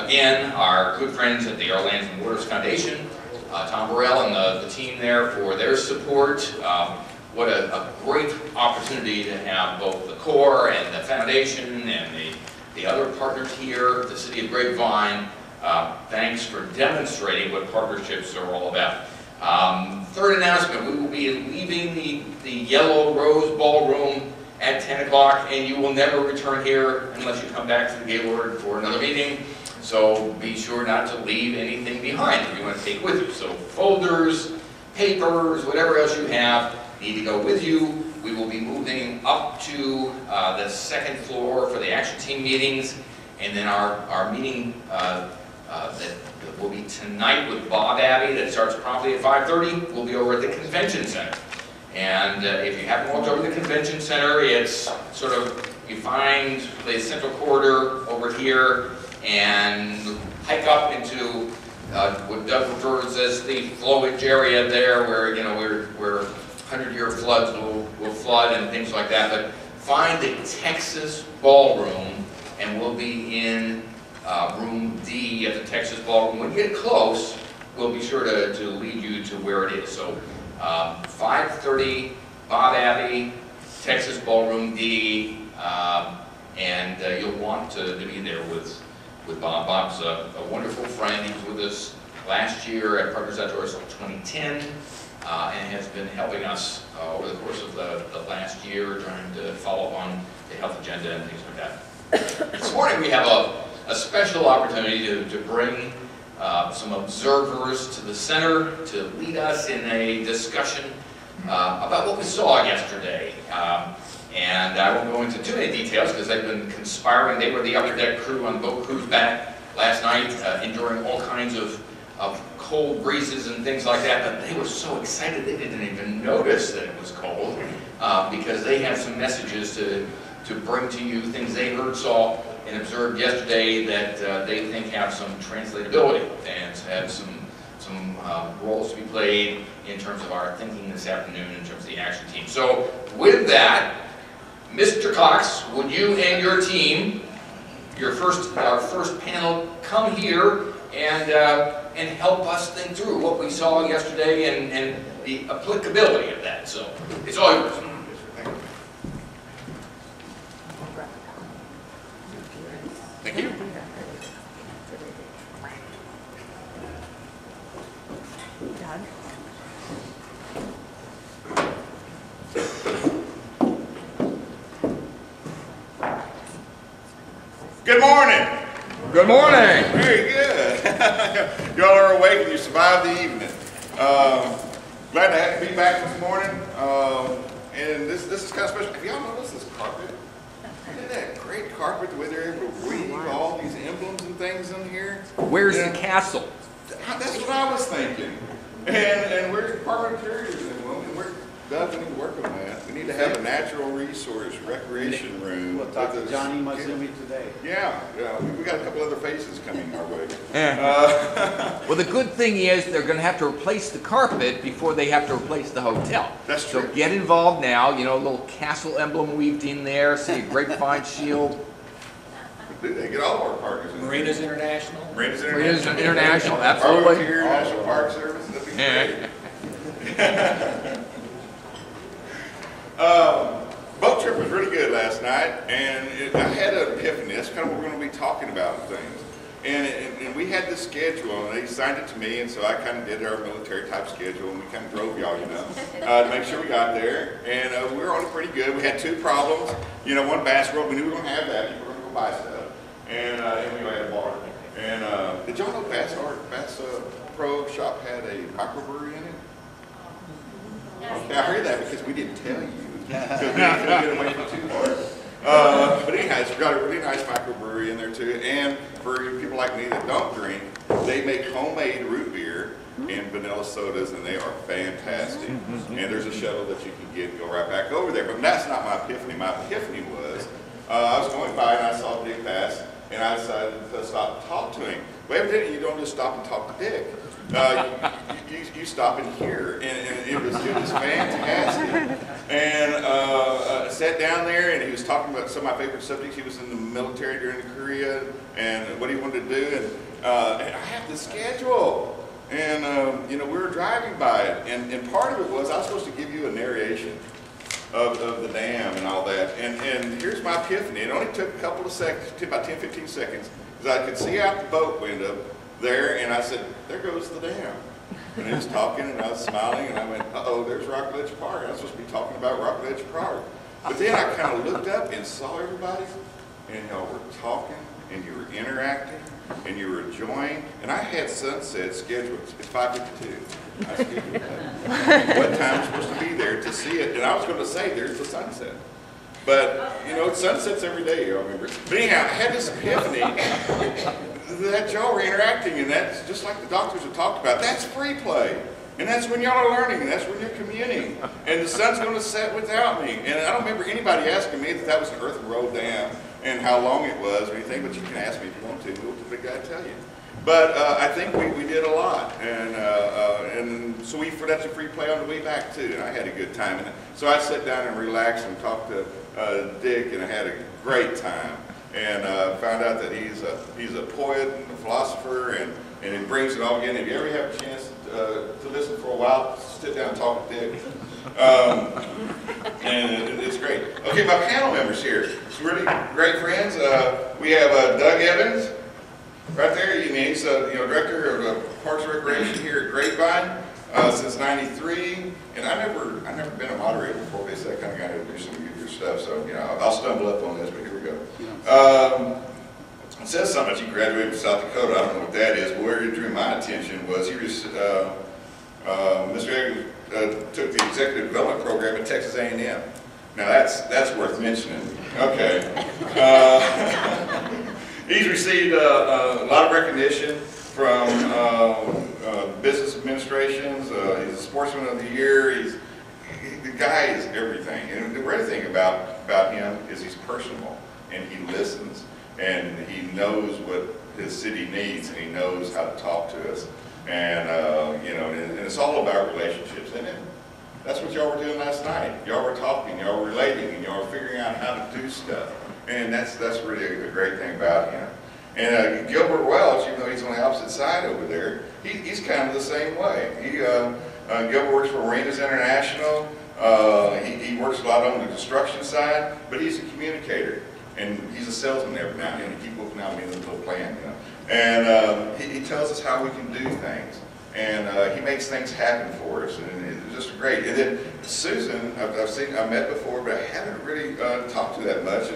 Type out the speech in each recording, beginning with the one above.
again, our good friends at the Our Lands and Waters Foundation, Tom Burrell and the team there for their support. What a great opportunity to have both the Corps and the Foundation and the other partners here, the City of Grapevine. Thanks for demonstrating what partnerships are all about. Third announcement, we will be leaving the Yellow Rose Ballroom at 10 o'clock, and you will never return here unless you come back to the Gaylord for another meeting. So be sure not to leave anything behind that you want to take with you. So folders, papers, whatever else you have need to go with you. We will be moving up to the second floor for the action team meetings, and then our meeting that will be tonight with Bob Abbey that starts promptly at 5:30 will be over at the Convention Center. And if you haven't walked over to the Convention Center, it's sort of, you find the central corridor over here and hike up into what Doug refers as the flowage area there, where, you know, where 100-year floods will flood and things like that. But find the Texas Ballroom, and we'll be in room D at the Texas Ballroom. When you get close, we'll be sure to lead you to where it is. So 5:30, Bob Abbey, Texas Ballroom D, and you'll want to be there with Bob. Bob's a wonderful friend. He was with us last year at Partners Outdoors 2010, and has been helping us over the course of the last year, trying to follow up on the health agenda and things like that. This morning we have a special opportunity to bring some observers to the center to lead us in a discussion about what we saw yesterday. And I won't go into too many details because they've been conspiring. They were the upper deck crew on boat cruise back last night, enduring all kinds of cold breezes and things like that, but they were so excited they didn't even notice that it was cold, because they have some messages to bring to you, things they heard, saw, and observed yesterday that they think have some translatability and have some roles to be played in terms of our thinking this afternoon in terms of the action team. So with that, Mr. Cox, would you and your team, our first panel, come here and help us think through what we saw yesterday and the applicability of that. So it's all yours. Thank you. Good morning. Good morning. Very good. Y'all are awake and you survived the evening. Glad to be back this morning. And this is kind of special. Have y'all noticed this carpet? Isn't that great carpet, the way they're able to weave all these emblems and things in here? Where's the castle? That's what I was thinking. And where's the Department of Interior? Doug, we need to work on that. We need to have a natural resource recreation room. We'll talk to Johnny Mazumi today. Yeah. We got a couple other faces coming our way. Well, the good thing is they're going to have to replace the carpet before they have to replace the hotel. That's true. So get involved now. You know, a little castle emblem weaved in there. See a grapevine shield. They get all of our partners in Marinas International. Marinas International, absolutely. Our National Park Service. That'd be great. Boat trip was really good last night, and I had an epiphany. That's kind of what we're going to be talking about and things. And we had this schedule, and they signed it to me, and so I kind of did our military type schedule, and we kind of drove y'all, you know, to make sure we got there. And we were on it pretty good. We had two problems. You know, one basketball. We knew we were going to have that. People were going to go buy stuff. And we had a bar. And did y'all know Bass Pro Shop had a microbrewery in it? Okay, I heard that because we didn't tell you. Because we couldn't get away from too hard. But anyhow, it's got a really nice microbrewery in there too. And for people like me that don't drink, they make homemade root beer and vanilla sodas, and they are fantastic. And there's a shuttle that you can get and go right back over there. But that's not my epiphany. My epiphany was, I was going by and I saw Dick pass, and I decided to stop and talk to him. Well, evidently you don't just stop and talk to Dick. You stop and hear, and it was fantastic. And sat down there and he was talking about some of my favorite subjects. He was in the military during Korea and what he wanted to do. And I had the schedule. And, you know, we were driving by it. And part of it was I was supposed to give you a narration of the dam and all that. And here's my epiphany. It only took a couple of seconds, about 10, 15 seconds, because I could see out the boat window there. And I said, there goes the dam. And he was talking, and I was smiling, and I went, uh-oh, there's Rockledge Park. I was supposed to be talking about Rockledge Park. But then I kind of looked up and saw everybody, and y'all were talking, and you were interacting, and you were enjoying. And I had sunset scheduled at 5:52. I scheduled that. What time I'm supposed to be there to see it. And I was going to say, there's the sunset. But, you know, it sunsets every day, you remember. But anyhow, I had this epiphany that y'all were interacting, and that's just like the doctors have talked about. That's free play. And that's when y'all are learning, and that's when you're communing. And the sun's going to set without me. And I don't remember anybody asking me that was an earthen road dam and how long it was or anything, but you can ask me if you want to. We'll let the guy tell you. But I think we did a lot. And so that's a free play on the way back, too. And I had a good time. And so I sat down and relaxed and talked to Dick, and I had a great time. And found out that he's a poet and a philosopher, and he brings it all again. If you ever have a chance to listen for a while, sit down and talk to Dick. And it's great. Okay, my panel members here, some really great friends. We have Doug Evans, right there. He's director of Parks and Recreation here at Grapevine since '93. And I've never been a moderator before. They said I kind of got to do some of your stuff, so I'll stumble up on this, but here we go. It says something that you graduated from South Dakota. I don't know what that is, but where it drew my attention was Mr. Evans took the executive development program at Texas A&M. Now that's worth mentioning. Okay. He's received a lot of recognition from business administrations. He's a Sportsman of the Year. The guy is everything. And the great thing about him is he's personable, and he listens, and he knows what his city needs, and he knows how to talk to us. And and it's all about relationships. And that's what y'all were doing last night. Y'all were talking, y'all were relating, and y'all were figuring out how to do stuff. And that's really a great thing about him. And Gilbert Welch, even though he's on the opposite side over there, he's kind of the same way. Gilbert works for Marinas International. He works a lot on the construction side, but he's a communicator. And he's a salesman every now and then. He keeps looking out at me with a little plan, And he tells us how we can do things. And he makes things happen for us. And it's just great. And then Susan, I've met before, but I haven't really talked to that much.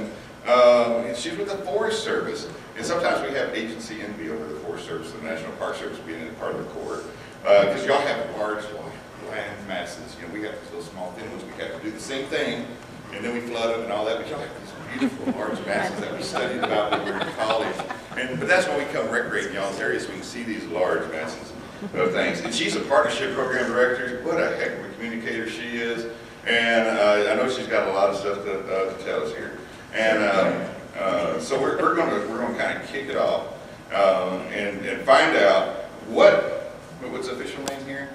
And she's with the Forest Service. And sometimes we have agency envy over the Forest Service, the National Park Service being a part of the Corps. Because y'all have large land masses. We have those small thin ones. We have to do the same thing. And then we flood them and all that. But y'all have these beautiful large masses that we studied about when we were in college. But that's why we come recreate in y'all's area, so we can see these large masses of things. And she's a partnership program director. What a heck of a communicator she is. And I know she's got a lot of stuff to tell us here. And so we're going to kind of kick it off and find out what's the official name here?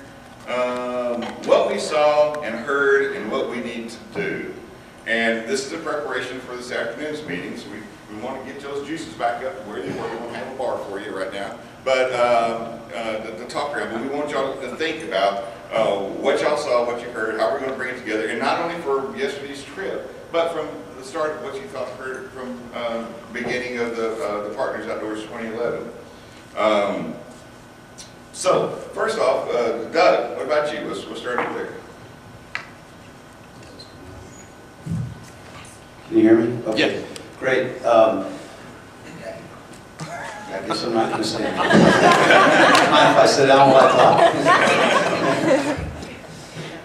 What we saw and heard and what we need to do. And this is in preparation for this afternoon's meeting, so we want to get those juices back up to where they were. We won't have a bar for you right now, but the talk around. But we want y'all to think about what y'all saw, what you heard, how we're going to bring it together, and not only for yesterday's trip, but from the start of what you heard from beginning of the Partners Outdoors 2011. So first off, Doug, what about you? We'll start with there. Can you hear me? Okay. Yes. Great. I guess I'm not going to say anything. Mind if I sit down while I talk?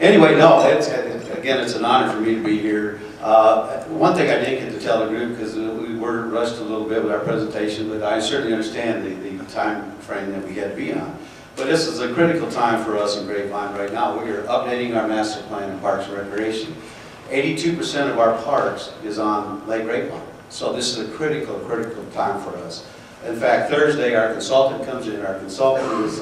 Anyway, no, again, it's an honor for me to be here. One thing I didn't get to tell the group, because we were rushed a little bit with our presentation, but I certainly understand the time frame that we had to be on. But this is a critical time for us in Grapevine right now. We are updating our master plan in Parks and Recreation. 82% of our parks is on Lake Grapevine. So this is a critical time for us. In fact, Thursday our consultant comes in. Our consultant is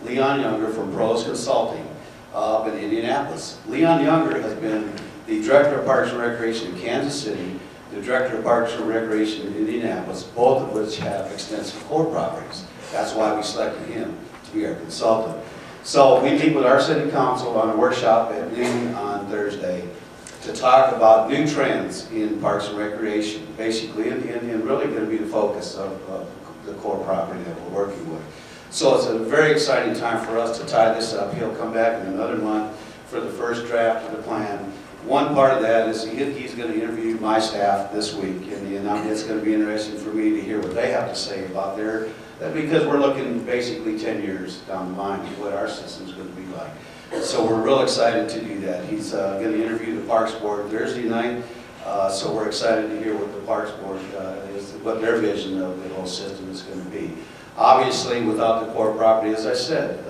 Leon Younger from Pros Consulting up in Indianapolis. Leon Younger has been the Director of Parks and Recreation in Kansas City, the Director of Parks and Recreation in Indianapolis, both of which have extensive core properties. That's why we selected him to be our consultant. So we meet with our city council on a workshop at noon on Thursday to talk about new trends in parks and recreation, basically, and really going to be the focus of the core property that we're working with. So it's a very exciting time for us to tie this up. He'll come back in another month for the first draft of the plan. One part of that is he's going to interview my staff this week, and it's going to be interesting for me to hear what they have to say about because we're looking basically 10 years down the line of what our system's going to be like. So we're real excited to do that. He's going to interview the Parks Board Thursday night, so we're excited to hear what the Parks Board what their vision of the whole system is going to be. Obviously, without the core property, as I said,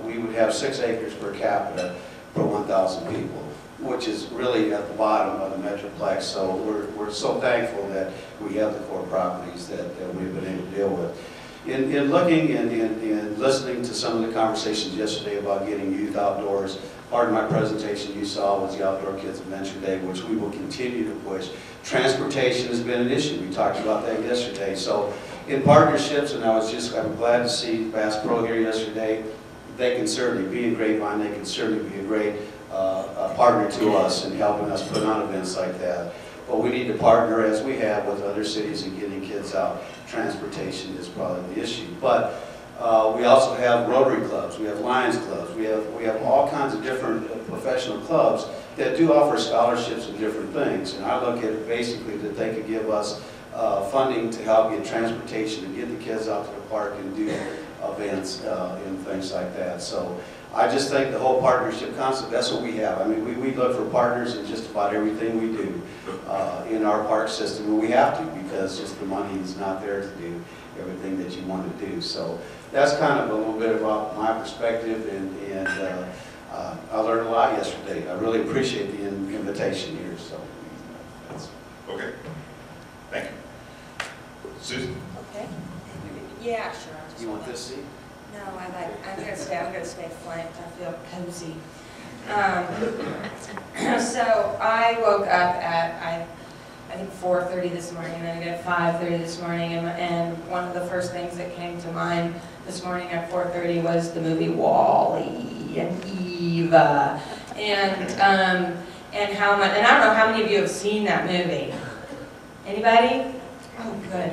we would have 6 acres per capita per 1,000 people, which is really at the bottom of the Metroplex. So we're so thankful that we have the core properties that we've been able to deal with. In looking and listening to some of the conversations yesterday about getting youth outdoors, part of my presentation you saw was the Outdoor Kids Adventure Day, which we will continue to push. Transportation has been an issue. We talked about that yesterday. So in partnerships, and I'm glad to see Bass Pro here yesterday. They can certainly be in Grapevine. They can certainly be a great partner to us in helping us put on events like that. But we need to partner, as we have with other cities, in getting kids out. Transportation is probably the issue. But we also have Rotary clubs, we have Lions clubs, we have all kinds of different professional clubs that do offer scholarships and different things. And I look at it basically that they could give us funding to help get transportation and get the kids out to the park and do events and things like that. So I just think the whole partnership concept, that's what we have. I mean, we look for partners in just about everything we do in our park system, and we have to because just the money is not there to do everything that you want to do. So that's kind of a little bit about my perspective, and I learned a lot yesterday. I really appreciate the invitation here. So that's Okay. Thank you. Susan? Okay. Yeah, sure. You want this seat? No, I'm gonna stay flanked. I feel cozy. So I woke up at I think 4:30 this morning, and then again at 5:30 this morning, and one of the first things that came to mind this morning at 4:30 was the movie WALL-E and Eva, and how much. And I don't know how many of you have seen that movie. Anybody? Oh, good.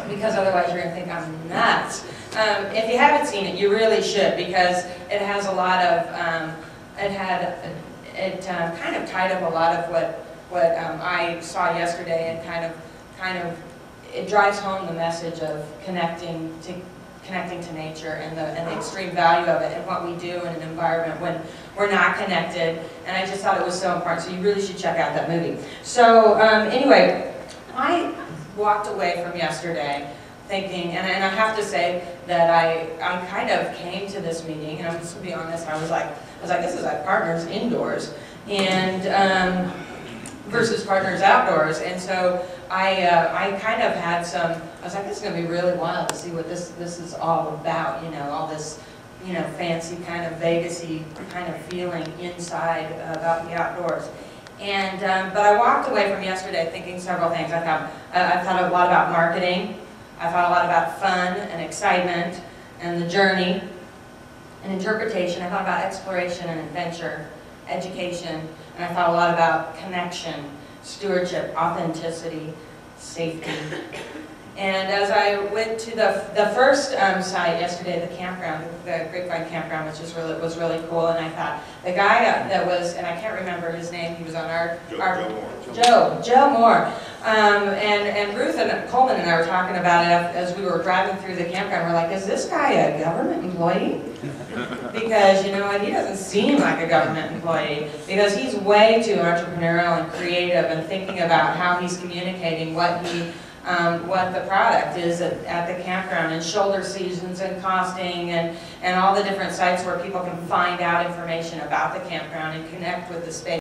Because otherwise you're going to think I'm nuts. If you haven't seen it, you really should, because it has a lot of, it kind of tied up a lot of what I saw yesterday, and kind of, it drives home the message of connecting to nature and the extreme value of it and what we do in an environment when we're not connected. And I just thought it was so important, so you really should check out that movie. So anyway, I walked away from yesterday thinking, and I have to say that I kind of came to this meeting, and I'm just to be honest, I was like, this is like Partners indoors, and versus Partners outdoors, and so I kind of had I was like, this is going to be really wild to see what this is all about, you know, all this, you know, fancy kind of Vegas-y kind of feeling inside about the outdoors. And but I walked away from yesterday thinking several things. I thought a lot about marketing. I thought a lot about fun and excitement and the journey and interpretation. I thought about exploration and adventure, education, and I thought a lot about connection, stewardship, authenticity, safety. And as I went to the first site yesterday, the campground, the Grapevine campground, which was really cool, and I thought the guy that was, and I can't remember his name, he was on Joe Moore. And Ruth and Coleman and I were talking about it as we were driving through the campground. We're like, is this guy a government employee? Because, you know what, he doesn't seem like a government employee, because he's way too entrepreneurial and creative and thinking about how he's communicating what the product is at the campground, and shoulder seasons and costing and all the different sites where people can find out information about the campground and connect with the space.